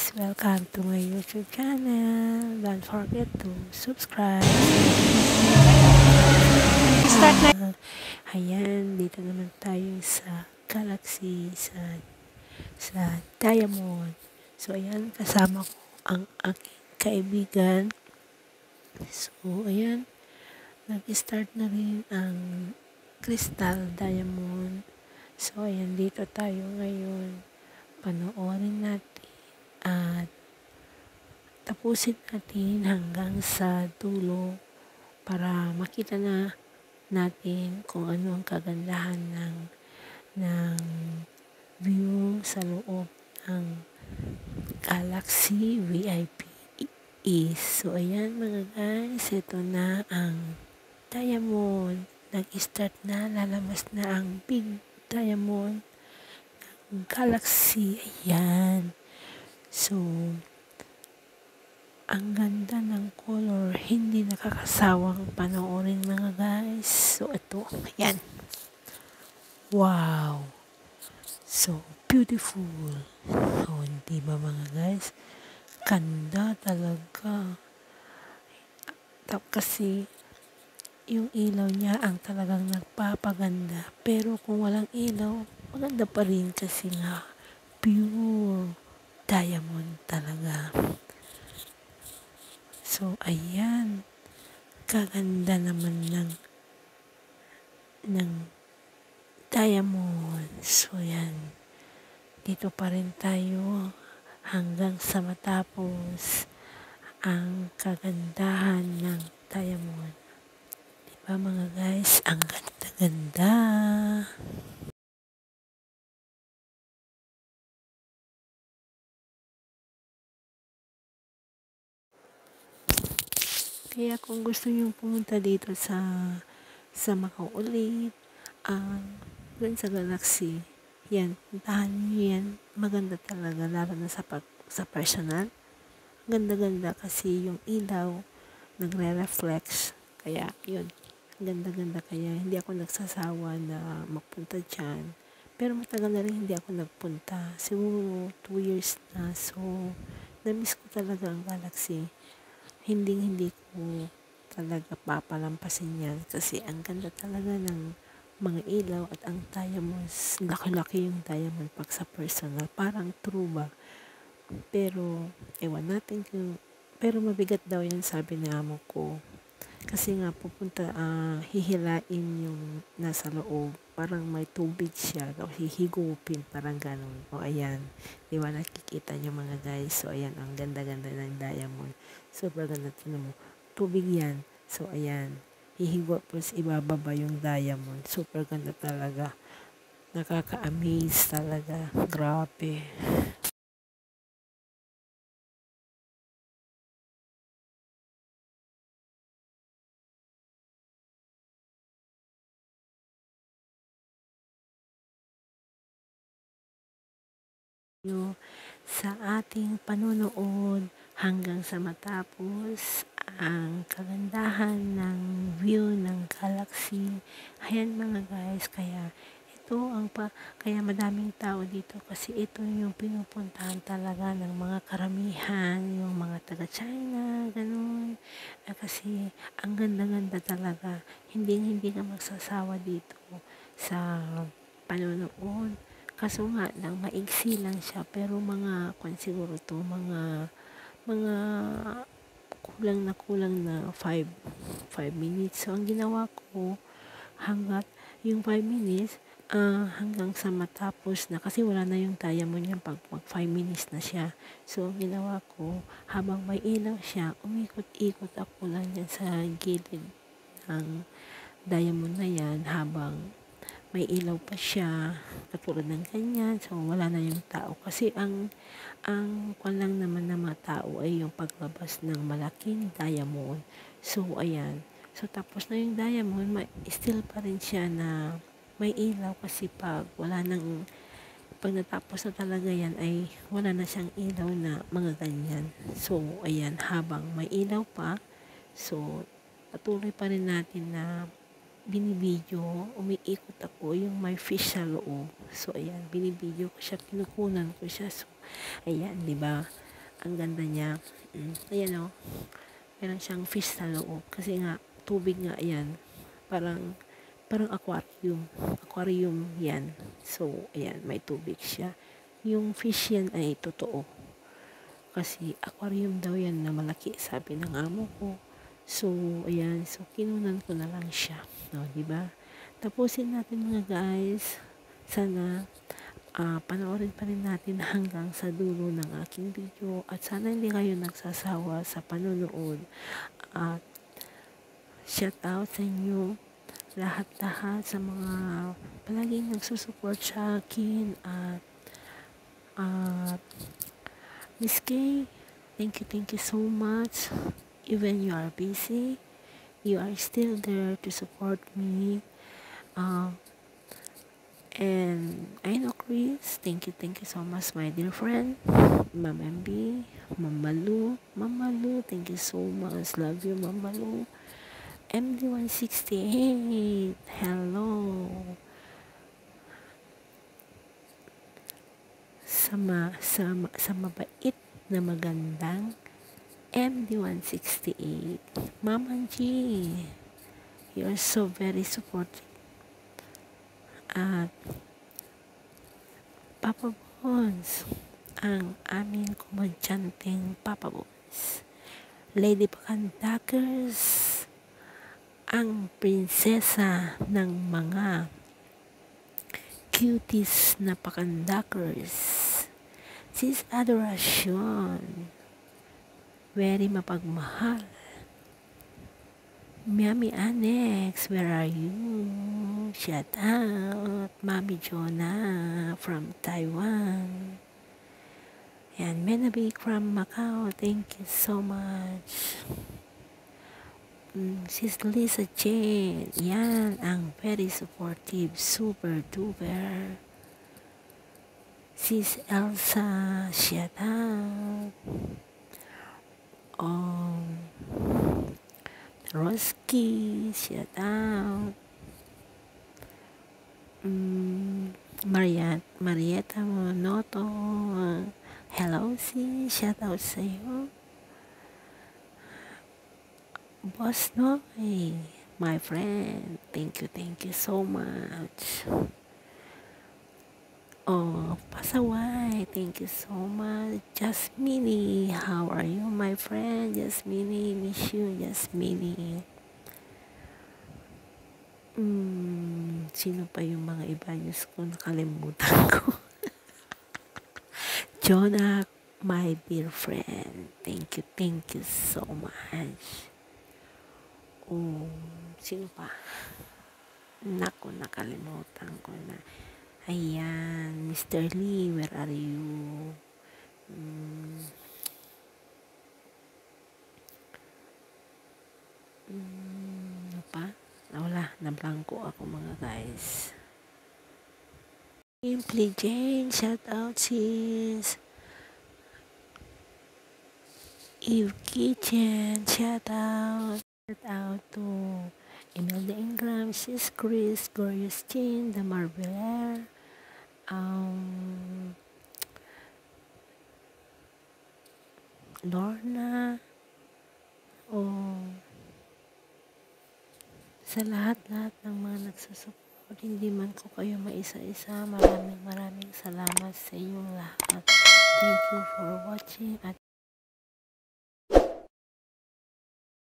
guys! Welcome to my YouTube channel. Don't forget to subscribe. Start na! Ayan, dito naman tayo sa Galaxy, sa Diamond. So, ayan, kasama ko ang aking kaibigan. So, ayan, nag-start na rin ang Crystal Diamond. So, ayan, dito tayo ngayon. Panoorin natin at tapusin natin hanggang sa dulo para makita na natin kung ano ang kagandahan ng view sa loob ng Galaxy VIP East. So, ayan mga guys, ito na ang Diamond. Nag-start na, lalabas na ang Big Diamond Galaxy. Ayan. So, ang ganda ng color. Hindi nakakasawang panoorin mga guys. So, ito. Ayan. Wow. So, beautiful. So, hindi ba mga guys? Ganda talaga. Kasi, yung ilaw niya ang talagang nagpapaganda. Pero kung walang ilaw, maganda pa rin kasi nga pure diamond talaga. So, ayan. Kaganda naman ng diamond. So, yan. Dito pa rin tayo hanggang sa matapos ang kagandahan ng diamond. Diba mga guys? Ang ganda-ganda. Kaya kung gusto nyo pumunta dito sa Macau ulit, dun sa Galaxy, yan, puntahan nyo yan. Maganda talaga, lalo na sa personal. Ganda-ganda kasi yung ilaw, nagre-reflex. Kaya, yun, ganda-ganda. Kaya, hindi ako nagsasawa na magpunta dyan. Pero matagal na rin hindi ako nagpunta. Siguro 2 years na. So, na-miss ko talaga ang Galaxy. Hindi ko talaga papalampasin yan kasi ang ganda talaga ng mga ilaw at ang diamonds, laki-laki yung diamond pag sa personal, parang true ba, pero ewan natin pero mabigat daw yan, sabi ni amo ko, kasi nga pupunta, hihilain yung nasa loob, parang may tubig siya, o hihigupin, parang ganun. O ayan, di ba nakikita nyo mga guys? So ayan, ang ganda-ganda ng diamond. Super ganda, tinan mo, tubig yan. So ayan, hihigop, plus ibababa yung diamond. Super ganda talaga. Nakaka-amaze talaga. Grabe. Sa ating panonood hanggang sa matapos ang kagandahan ng view ng Galaxy. Ayan mga guys, kaya kaya madaming tao dito kasi ito yung pinupuntahan talaga ng mga karamihan, yung mga taga China, ganun. Kasi ang ganda-ganda talaga. Hindi ka magsasawa dito sa panonood. Kaso nga lang, maigsi lang siya, pero siguro to, mga kulang na 5 minutes. So, ang ginawa ko, hanggat yung 5 minutes, hanggang sa matapos na, kasi wala na yung diamond niya pag 5 minutes na siya. So, ang ginawa ko, habang may ilaw siya, umikot-ikot ako lang yan sa gilid ng diamond na yan, habang may ilaw pa siya, katulad ng ganyan. So, wala na yung tao. Kasi ang kwan lang naman ng mga tao ay yung paglabas ng malaking diamond. So, ayan. So, tapos na yung diamond, still pa rin siya na may ilaw kasi pag natapos na talaga yan ay wala na siyang ilaw na mga ganyan. So, ayan, habang may ilaw pa, so, patuloy pa rin natin na binibidyo, umiikot ako yung may fish sa loob. So, ayan, binibidyo ko siya, kinukunan ko siya. So, ayan, di ba? Ang ganda niya. Ayan o. Meron siyang fish sa loob. Kasi nga, tubig nga yan. Parang aquarium. Aquarium yan. So, ayan, may tubig siya. Yung fish yan ay totoo. Kasi aquarium daw yan na malaki, sabi ng amo ko. So, ayan. So, kinunan ko na lang siya. No, diba? Tapusin natin mga guys. Sana panoorin pa rin natin hanggang sa dulo ng aking video. At sana hindi kayo nagsasawa sa panonood. At shout out sa inyo lahat-lahat sa mga palaging nagsusupport sa akin. At Miss K, thank you so much. Even you are busy, you are still there to support me. And I know Chris, thank you so much, my dear friend. Ma'am MB, Mama Lu, thank you so much. Love you, Mama Lu. MD168, hello. Sa mabait na magandang MD168, Mama G, you're so very supportive. At Papa Bones, ang aming komedyanteng Papa Bones. Lady Pakandakers, ang prinsesa ng mga cuties na Pakandakers. Sis Adoration, very mapagmahal. Mami Annex, where are you? Shout out, Mami Jonah from Taiwan. And Menabik from Macau, thank you so much. Sis Lisa Jane, yan, ang very supportive, super duper. Sis Elsa, shout out. Roski, shout out. Marietta Monoto, hello sis, shout out sa iyo. Boss Noy, my friend, thank you so much. Pasaway, thank you so much. Jasmine, how are you, my friend? Jasmine, miss you, Jasmine. Sino pa yung mga iba? Diyos ko, nakalimutan ko. Jonah, my dear friend, thank you so much. Sino pa? Naku, nakalimutan ko na. Ayan, Mr. Lee, where are you? Ano pa? Wala, nablangko ako mga guys. Simply Jane, shout out sis. Eve Kitchen, shout out. Shout out to Imelda Ingram, sis Chris, Glorious Jean, The Marveler, Lorna, sa lahat-lahat ng mga nagsusupport, hindi man ko kayo maisa-isa, maraming salamat sa inyong lahat. Thank you for watching at